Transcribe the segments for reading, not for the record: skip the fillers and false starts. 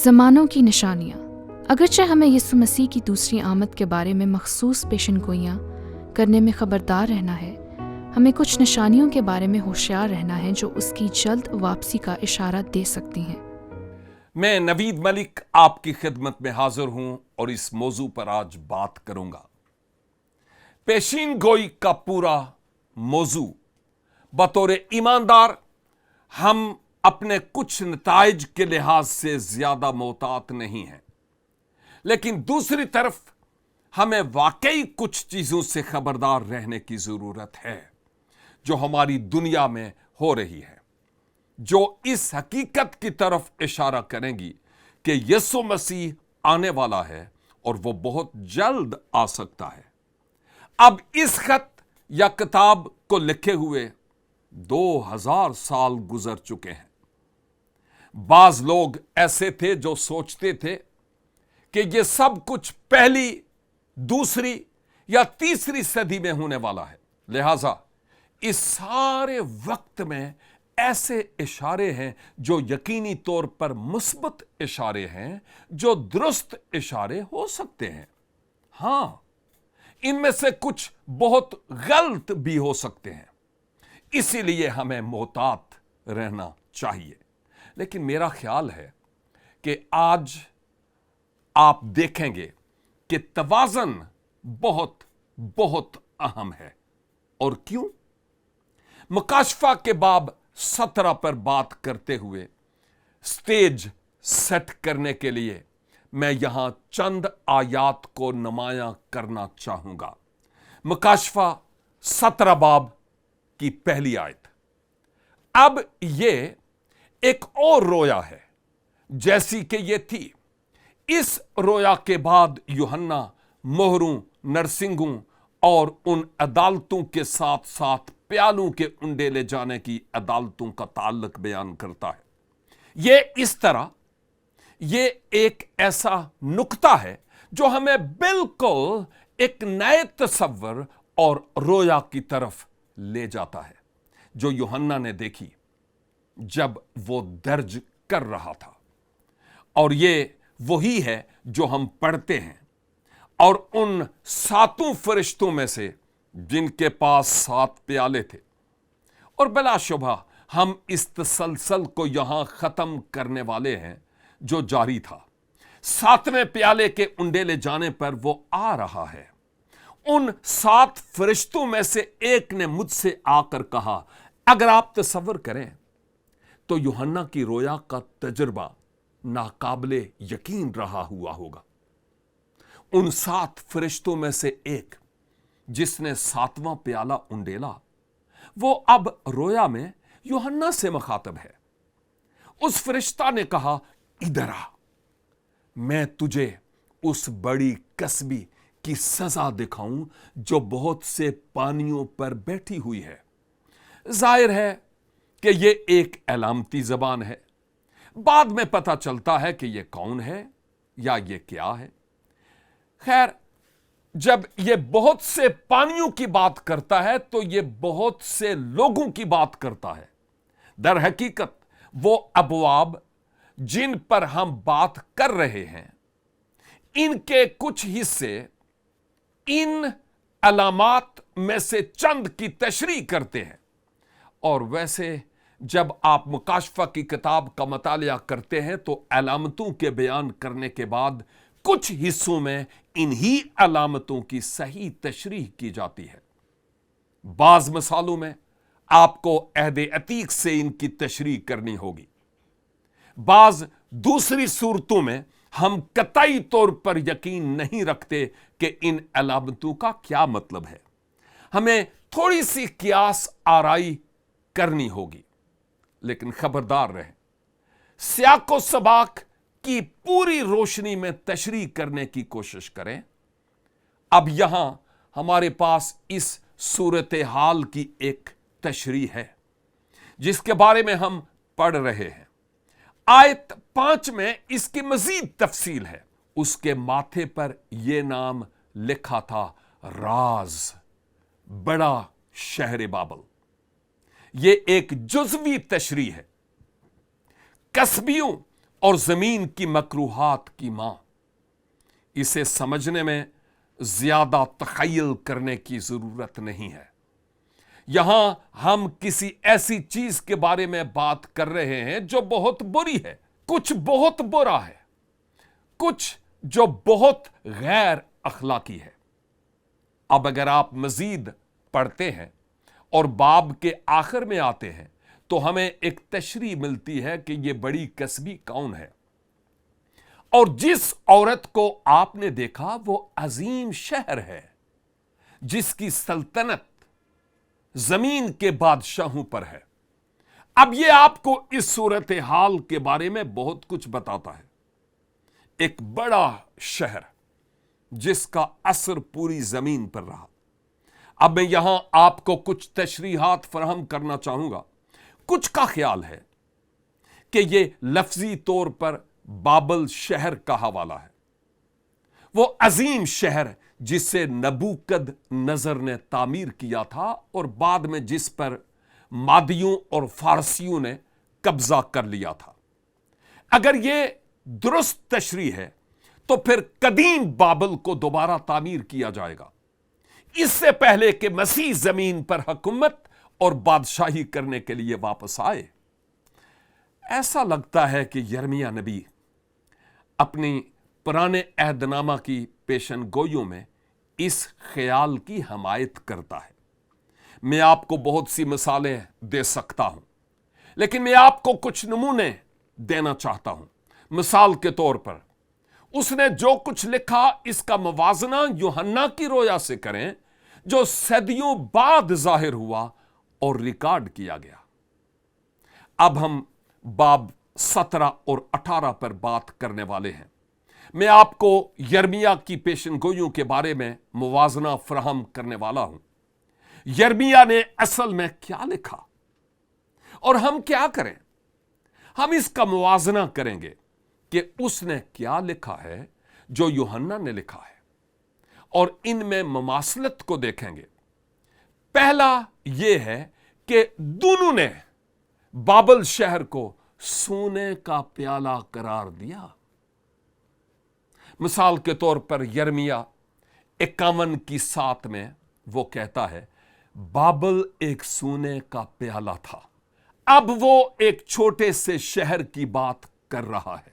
ज़मानों की निशानियाँ। अगरचे हमें यीशु मसीह की दूसरी आमद के बारे में मखसूस पेशनगोइयाँ करने में ख़बरदार रहना है, हमें कुछ निशानियों के बारे में होशियार रहना है जो उसकी जल्द वापसी का इशारा दे सकती हैं। मैं नवीद मलिक आपकी खिदमत में हाजिर हूं और इस मौजू पर आज बात करूंगा। पेशीन गोई का पूरा मौजू बतौर ईमानदार हम अपने कुछ नताइज के लिहाज से ज्यादा मोहतात नहीं हैं, लेकिन दूसरी तरफ हमें वाकई कुछ चीजों से खबरदार रहने की जरूरत है जो हमारी दुनिया में हो रही है, जो इस हकीकत की तरफ इशारा करेंगी कि यीशु मसीह आने वाला है और वो बहुत जल्द आ सकता है। अब इस खत या किताब को लिखे हुए 2000 साल गुजर चुके हैं। बाज लोग ऐसे थे जो सोचते थे कि ये सब कुछ पहली, दूसरी या तीसरी सदी में होने वाला है, लिहाजा इस सारे वक्त में ऐसे इशारे हैं जो यकीनी तौर पर मुस्बत इशारे हैं, जो दुरुस्त इशारे हो सकते हैं। हां, इनमें से कुछ बहुत गलत भी हो सकते हैं, इसीलिए हमें मोहतात रहना चाहिए। लेकिन मेरा ख्याल है कि आज आप देखेंगे कि तवाज़न बहुत बहुत अहम है। और क्यों? मुकाशफा के बाब 17 पर बात करते हुए स्टेज सेट करने के लिए मैं यहां चंद आयात को नुमायां करना चाहूंगा। मुकाशफा 17 बाब की पहली आयत। अब ये एक और रोया है जैसी कि ये थी। इस रोया के बाद यूहन्ना मोहरों, नरसिंगों और उन अदालतों के साथ साथ प्यालों के उंडे ले जाने की अदालतों का ताल्लुक बयान करता है। ये इस तरह ये एक ऐसा नुक्ता है जो हमें बिल्कुल एक नए तस्वर और रोया की तरफ ले जाता है जो यूहन्ना ने देखी जब वो दर्ज कर रहा था। और ये वही है जो हम पढ़ते हैं और उन 7 फरिश्तों में से जिनके पास 7 प्याले थे। और बिलाशुबा हम इस तसलसल को यहां खत्म करने वाले हैं जो जारी था। 7वें प्याले के उंडे ले जाने पर वो आ रहा है। उन 7 फरिश्तों में से एक ने मुझसे आकर कहा, अगर आप तसव्वुर करें तो यूहन्ना की रोया का तजुर्बा नाकाबिले यकीन रहा हुआ होगा। उन 7 फरिश्तों में से एक जिसने 7वां प्याला उंडेला, वो अब रोया में यूहन्ना से मुखातब है। उस फरिश्ता ने कहा, इधर आ, मैं तुझे उस बड़ी कसबी की सजा दिखाऊं जो बहुत से पानियों पर बैठी हुई है। जाहिर है कि ये एक अलामती जबान है। बाद में पता चलता है कि ये कौन है या ये क्या है। खैर, जब ये बहुत से पानियों की बात करता है तो ये बहुत से लोगों की बात करता है। दर हकीकत वो अबवाब जिन पर हम बात कर रहे हैं, इनके कुछ हिस्से इन अलामात में से चंद की तशरीह करते हैं। और वैसे जब आप मुकाशफा की किताब का मुतालिया करते हैं तो अलामतों के बयान करने के बाद कुछ हिस्सों में इन्हीं अलामतों की सही तशरीह की जाती है। बाज मिसालों में आपको अहद अतीक से इनकी तशरीह करनी होगी। बाज दूसरी सूरतों में हम कतई तौर पर यकीन नहीं रखते कि इन अलामतों का क्या मतलब है। हमें थोड़ी सी कियास आराई करनी होगी, लेकिन खबरदार रहें, सियाको सबाक की पूरी रोशनी में तशरीह करने की कोशिश करें। अब यहां हमारे पास इस सूरत हाल की एक तशरीह है जिसके बारे में हम पढ़ रहे हैं। आयत 5 में इसकी मजीद तफसील है। उसके माथे पर यह नाम लिखा था, राज, बड़ा शहर बाबल। यह एक जुज़वी तशरीह है। कसबियों اور زمین کی مکروہات کی ماں۔ اسے سمجھنے میں زیادہ تخیل کرنے کی ضرورت نہیں ہے۔ یہاں ہم کسی ایسی چیز کے بارے میں بات کر رہے ہیں جو بہت بری ہے، کچھ بہت برا ہے، کچھ جو بہت غیر اخلاقی ہے۔ اب اگر آپ مزید پڑھتے ہیں اور باب کے آخر میں آتے ہیں تو ہمیں ایک تشریح ملتی ہے کہ یہ بڑی کسبی کون ہے، اور جس عورت کو آپ نے دیکھا وہ عظیم شہر ہے جس کی سلطنت زمین کے بادشاہوں پر ہے۔ اب یہ آپ کو اس صورتحال کے بارے میں بہت کچھ بتاتا ہے۔ ایک بڑا شہر جس کا اثر پوری زمین پر رہا۔ اب میں یہاں آپ کو کچھ تشریحات فراہم کرنا چاہوں گا۔ کچھ کا خیال ہے کہ یہ لفظی طور پر بابل شہر کا حوالہ ہے، وہ عظیم شہر جسے نبوکد نظر نے تعمیر کیا تھا اور بعد میں جس پر مادیوں اور فارسیوں نے قبضہ کر لیا تھا۔ اگر یہ درست تشریح ہے تو پھر قدیم بابل کو دوبارہ تعمیر کیا جائے گا، اس سے پہلے کہ مسیح زمین پر حکومت اور بادشاہی کرنے کے لیے واپس آئے۔ ایسا لگتا ہے کہ یرمیہ نبی اپنی پرانے عہد نامہ کی پیشن گوئیوں میں اس خیال کی حمایت کرتا ہے۔ میں آپ کو بہت سی مثالیں دے سکتا ہوں، لیکن میں آپ کو کچھ نمونے دینا چاہتا ہوں۔ مثال کے طور پر اس نے جو کچھ لکھا اس کا موازنہ یوحنا کی رویا سے کریں جو صدیوں بعد ظاہر ہوا اور ریکارڈ کیا گیا۔ اب ہم باب 17 اور 18 پر بات کرنے والے ہیں۔ میں آپ کو یرمیہ کی پیشن گوئیوں کے بارے میں موازنہ فراہم کرنے والا ہوں۔ یرمیہ نے اصل میں کیا لکھا اور ہم کیا کریں؟ ہم اس کا موازنہ کریں گے کہ اس نے کیا لکھا ہے جو یوحنا نے لکھا ہے، اور ان میں مماثلت کو دیکھیں گے۔ پہلا یہ ہے کہ دونوں نے بابل شہر کو سونے کا پیالہ قرار دیا۔ مثال کے طور پر یرمیہ 51:7 میں وہ کہتا ہے بابل ایک سونے کا پیالہ تھا۔ اب وہ ایک چھوٹے سے شہر کی بات کر رہا ہے۔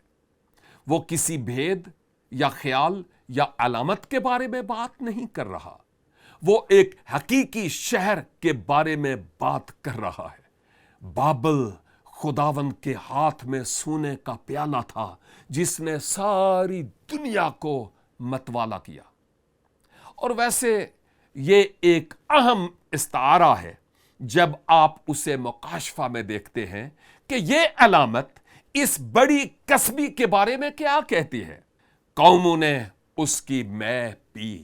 وہ کسی بھید یا خیال یا علامت کے بارے میں بات نہیں کر رہا، وہ ایک حقیقی شہر کے بارے میں بات کر رہا ہے۔ بابل خداوند کے ہاتھ میں سونے کا پیالہ تھا جس نے ساری دنیا کو متوالا کیا۔ اور ویسے یہ ایک اہم استعارہ ہے جب آپ اسے مکاشفہ میں دیکھتے ہیں کہ یہ علامت اس بڑی کسبی کے بارے میں کیا کہتی ہے۔ قوموں نے اس کی مے پی،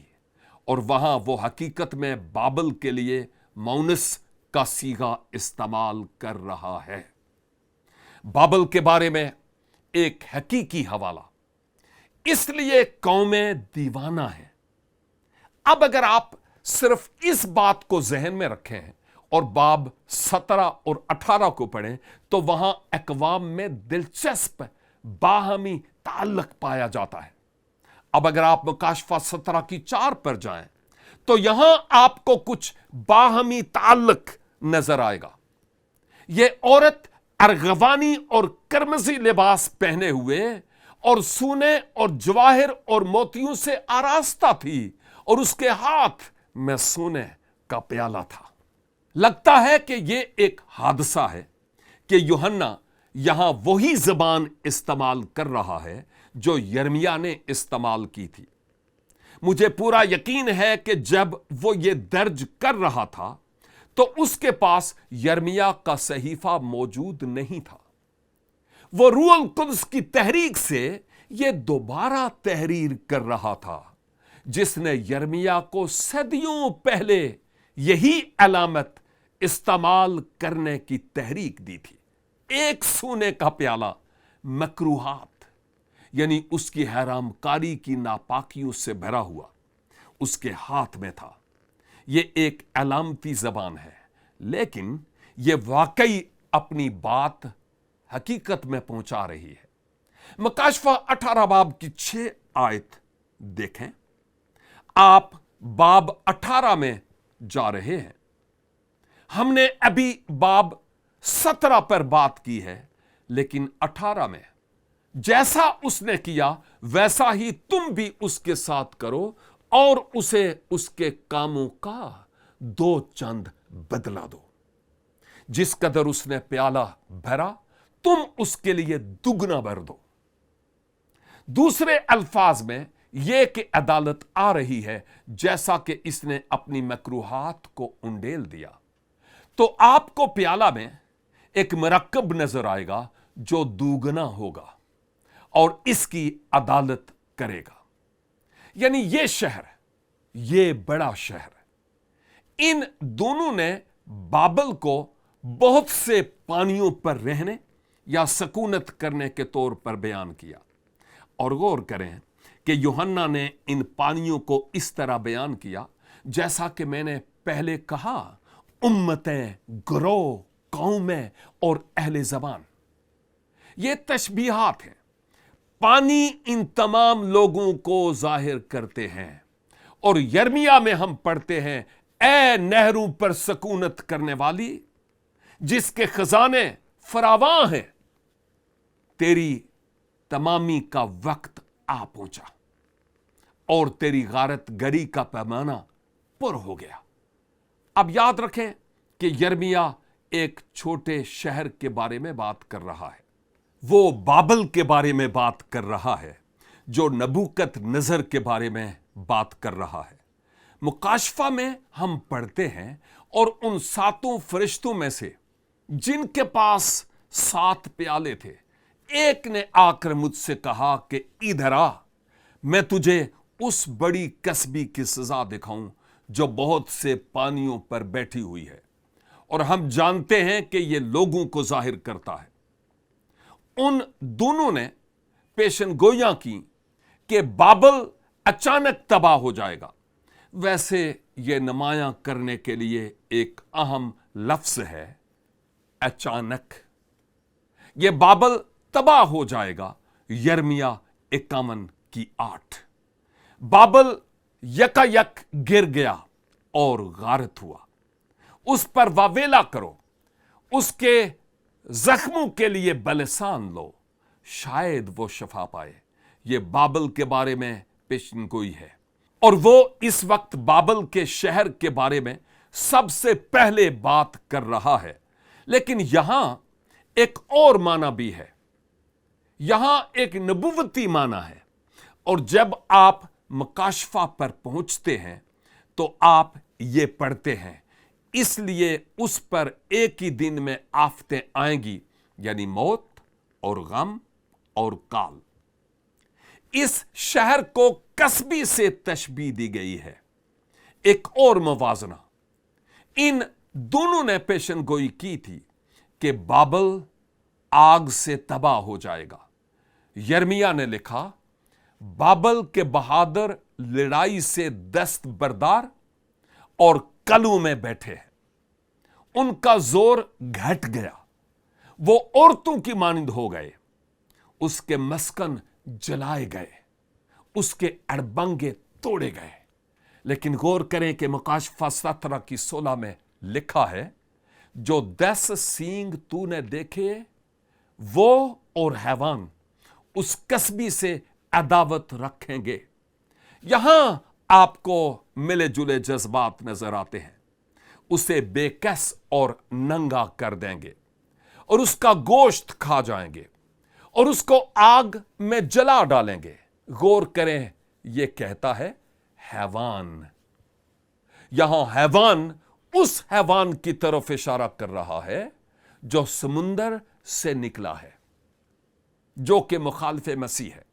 اور وہاں وہ حقیقت میں بابل کے لیے مونس کا صیغہ استعمال کر رہا ہے۔ بابل کے بارے میں ایک حقیقی حوالہ، اس لیے قومیں دیوانہ ہیں۔ اب اگر آپ صرف اس بات کو ذہن میں رکھیں اور باب 17 اور 18 کو پڑھیں تو وہاں اقوام میں دلچسپ باہمی تعلق پایا جاتا ہے۔ اب اگر آپ مکاشفہ 17:4 پر جائیں تو یہاں آپ کو کچھ باہمی تعلق نظر آئے گا۔ یہ عورت ارغوانی اور کرمزی لباس پہنے ہوئے اور سونے اور جواہر اور موتیوں سے آراستہ تھی، اور اس کے ہاتھ میں سونے کا پیالہ تھا۔ لگتا ہے کہ یہ ایک حادثہ ہے کہ یوحنا یہاں وہی زبان استعمال کر رہا ہے جو یرمیہ نے استعمال کی تھی۔ مجھے پورا یقین ہے کہ جب وہ یہ درج کر رہا تھا تو اس کے پاس یرمیہ کا صحیفہ موجود نہیں تھا۔ وہ روح القدس کی تحریک سے یہ دوبارہ تحریر کر رہا تھا جس نے یرمیہ کو صدیوں پہلے یہی علامت استعمال کرنے کی تحریک دی تھی۔ ایک سونے کا پیالہ مکروہات یعنی اس کی حرام کاری کی ناپاکیوں سے بھرا ہوا اس کے ہاتھ میں تھا۔ یہ ایک علامتی زبان ہے، لیکن یہ واقعی اپنی بات حقیقت میں پہنچا رہی ہے۔ मकाशफा 18 बाब की 6 आयत देखें। आप बाब 18 में जा रहे हैं। हमने अभी बाब 17 पर बात की है, लेकिन 18 में जैसा उसने किया वैसा ही तुम भी उसके साथ करो और उसे उसके कामों का 2 चंद बदला दो। जिस कदर उसने प्याला भरा तुम उसके लिए दुगना भर दो। दूसरे अल्फाज में यह कि अदालत आ रही है जैसा कि इसने अपनी मकरूहात को उंडेल दिया, तो आपको प्याला में एक मरकब नजर आएगा जो दुगना होगा और इसकी अदालत करेगा। यानी यह शहर, यह बड़ा शहर, इन दोनों ने बाबल को बहुत से पानियों पर रहने या सकूनत करने के तौर पर बयान किया। और गौर करें कि यूहन्ना ने इन पानियों को इस तरह बयान किया जैसा कि मैंने पहले कहा, उम्मतें, ग्रोह, कौमें और अहले ज़बान। ये तशबीहात हैं। पानी इन तमाम लोगों को जाहिर करते हैं। और यर्मिया में हम पढ़ते हैं, ए नहरों पर सकूनत करने वाली, जिसके खजाने फरावां हैं, तेरी तमामी का वक्त आ पहुंचा और तेरी गारत गरी का पैमाना पुर हो गया। अब याद रखें कि यर्मिया एक छोटे शहर के बारे में बात कर रहा है। वो बाबल के बारे में बात कर रहा है जो नबूकत नजर के बारे में बात कर रहा है। मुकाशफा में हम पढ़ते हैं, और उन 7 फरिश्तों में से जिनके पास 7 प्याले थे, एक ने आकर मुझसे कहा कि इधर आ, मैं तुझे उस बड़ी कसबी की सजा दिखाऊं जो बहुत से पानियों पर बैठी हुई है। और हम जानते हैं कि यह लोगों को जाहिर करता है। उन दोनों ने पेशनगोइयां की कि बाबल अचानक तबाह हो जाएगा। वैसे यह नुमायां करने के लिए एक अहम लफ्ज है, अचानक। यह बाबल तबाह हो जाएगा। यर्मिया 51 की 8। बाबल यकायक गिर गया और गारत हुआ। उस पर वावेला करो, उसके जख्मों के लिए बलिसान लो, शायद वो शफा पाए। ये बाबल के बारे में पेशनगोई है, और वो इस वक्त बाबल के शहर के बारे में सबसे पहले बात कर रहा है। लेकिन यहां एक और माना भी है, यहां एक नबुवती माना है। और जब आप मकाशफा पर पहुंचते हैं तो आप ये पढ़ते हैं, इसलिए उस पर एक ही दिन में आफतें आएंगी, यानी मौत और गम और काल। इस शहर को कसबी से तशबीह दी गई है। एक और मवाजना इन दोनों ने पेशनगोई की थी कि बाबल आग से तबाह हो जाएगा। यर्मिया ने लिखा, बाबल के बहादुर लड़ाई से दस्त बरदार और कलू में बैठे हैं। उनका जोर घट गया, वो औरतों की मानिंद हो गए। उसके मस्कन जलाए गए, उसके अड़बंगे तोड़े गए। लेकिन गौर करें कि मुकाशफा 17 की 16 में लिखा है, जो 10 सींग तूने देखे वो और हैवान उस कसबी से अदावत रखेंगे। यहां आपको मिले जुले जज्बात नजर आते हैं। उसे बेकस और नंगा कर देंगे और उसका गोश्त खा जाएंगे और उसको आग में जला डालेंगे। गौर करें, यह कहता है हैवान। यहां हैवान उस हैवान की तरफ इशारा कर रहा है जो समुंदर से निकला है, जो कि मुखालिफे मसीह है,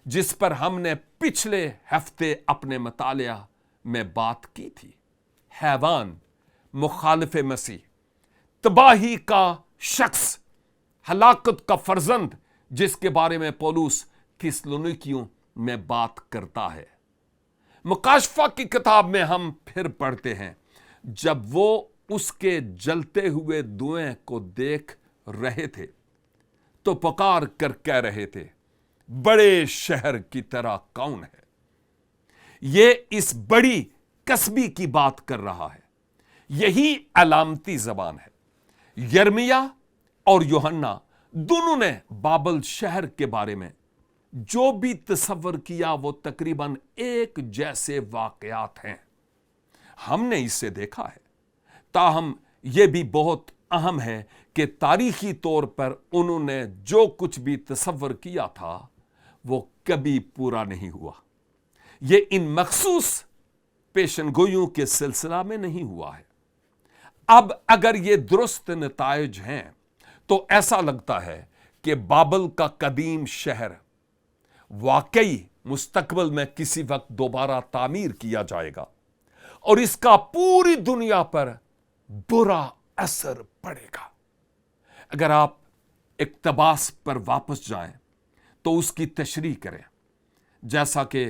जिस पर हमने पिछले हफ्ते अपने मुतालिया में बात की थी। हैवान, मुखालिफे मसीह, तबाही का शख्स, हलाकत का फर्जंद, जिसके बारे में पौलुस थिस्सलुनीकियों में बात करता है। मुकाशफा की किताब में हम फिर पढ़ते हैं, जब वो उसके जलते हुए धुएं को देख रहे थे तो पुकार कर कह रहे थे, बड़े शहर की तरह कौन है। ये इस बड़ी कस्बी की बात कर रहा है। यही अलामती जबान है। यर्मिया और यूहन्ना दोनों ने बाबल शहर के बारे में जो भी तसव्वुर किया वो तकरीबन एक जैसे वाकयात हैं। हमने इसे देखा है, ताहम यह भी बहुत अहम है कि तारीखी तौर पर उन्होंने जो कुछ भी तसव्वुर किया था वो कभी पूरा नहीं हुआ। ये इन मखसूस पेशनगोइयों के सिलसिला में नहीं हुआ है। अब अगर ये दुरुस्त नताइज हैं तो ऐसा लगता है कि बाबल का कदीम शहर वाकई मुस्तकबिल में किसी वक्त दोबारा तामीर किया जाएगा और इसका पूरी दुनिया पर बुरा असर पड़ेगा। अगर आप इक्तबास पर वापस जाएं तो उसकी तशरीह करें, जैसा कि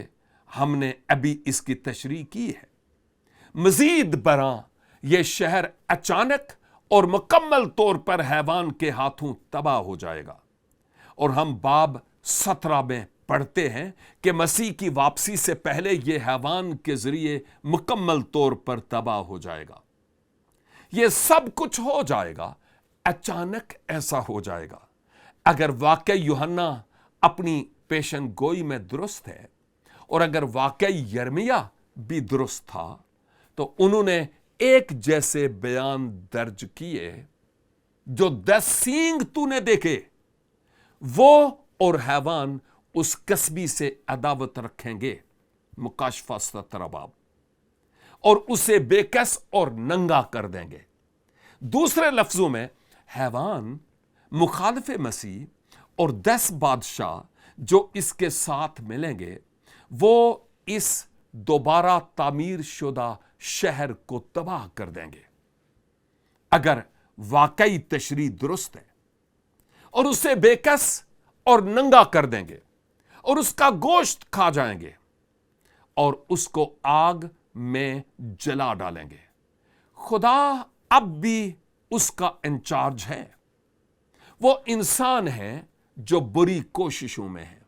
हमने अभी इसकी तशरीह की है। मजीद बरां यह शहर अचानक और मुकम्मल तौर पर हैवान के हाथों तबाह हो जाएगा। और हम बाब 17 में पढ़ते हैं कि मसीह की वापसी से पहले यह हैवान के जरिए मुकम्मल तौर पर तबाह हो जाएगा। यह सब कुछ हो जाएगा, अचानक ऐसा हो जाएगा। अगर वाकई यूहन्ना अपनी पेशन गोई में दुरुस्त है और अगर वाकई यर्मिया भी दुरुस्त था तो उन्होंने एक जैसे बयान दर्ज किए, जो 10 सींग तूने देखे वो और हैवान उस कस्बी से अदावत रखेंगे, मुकाशफा 17 बाब, और उसे बेकस और नंगा कर देंगे। दूसरे लफ्जों में हैवान मुखालिफ मसीह और 10 बादशाह जो इसके साथ मिलेंगे वो इस दोबारा तामीर शुदा शहर को तबाह कर देंगे। अगर वाकई तशरीह दुरुस्त है, और उसे बेकस और नंगा कर देंगे और उसका गोश्त खा जाएंगे और उसको आग में जला डालेंगे। खुदा अब भी उसका इंचार्ज है। वो इंसान है जो बुरी कोशिशों में है,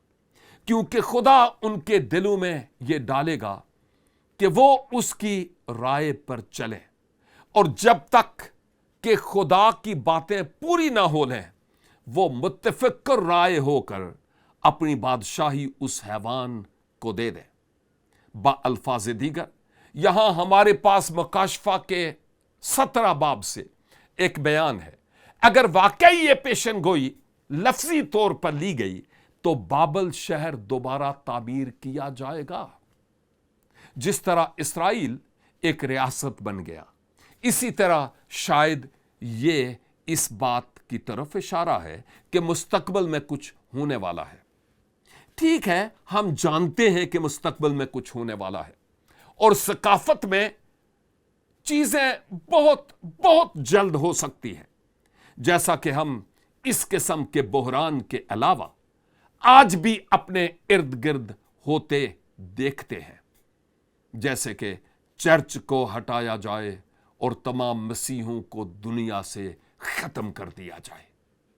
क्योंकि खुदा उनके दिलों में यह डालेगा कि वो उसकी राय पर चले, और जब तक कि खुदा की बातें पूरी ना हो लें वो मुत्तफिक राय होकर अपनी बादशाही उस हैवान को दे दे। बाअल्फाज दीगर यहां हमारे पास मुकाशफा के 17 बाब से एक बयान है। अगर वाकई ये पेशन गोई लफ्जी तौर पर ली गई तो बाबल शहर दोबारा तामीर किया जाएगा। जिस तरह इसराइल एक रियासत बन गया, इसी तरह शायद ये इस बात की तरफ इशारा है कि मुस्तकबिल में कुछ होने वाला है। ठीक है, हम जानते हैं कि मुस्तकबिल में कुछ होने वाला है और सकाफत में चीजें बहुत बहुत जल्द हो सकती हैं, जैसा कि हम इस किस्म के बहरान के अलावा आज भी अपने इर्द गिर्द होते देखते हैं, जैसे कि चर्च को हटाया जाए और तमाम मसीहों को दुनिया से खत्म कर दिया जाए।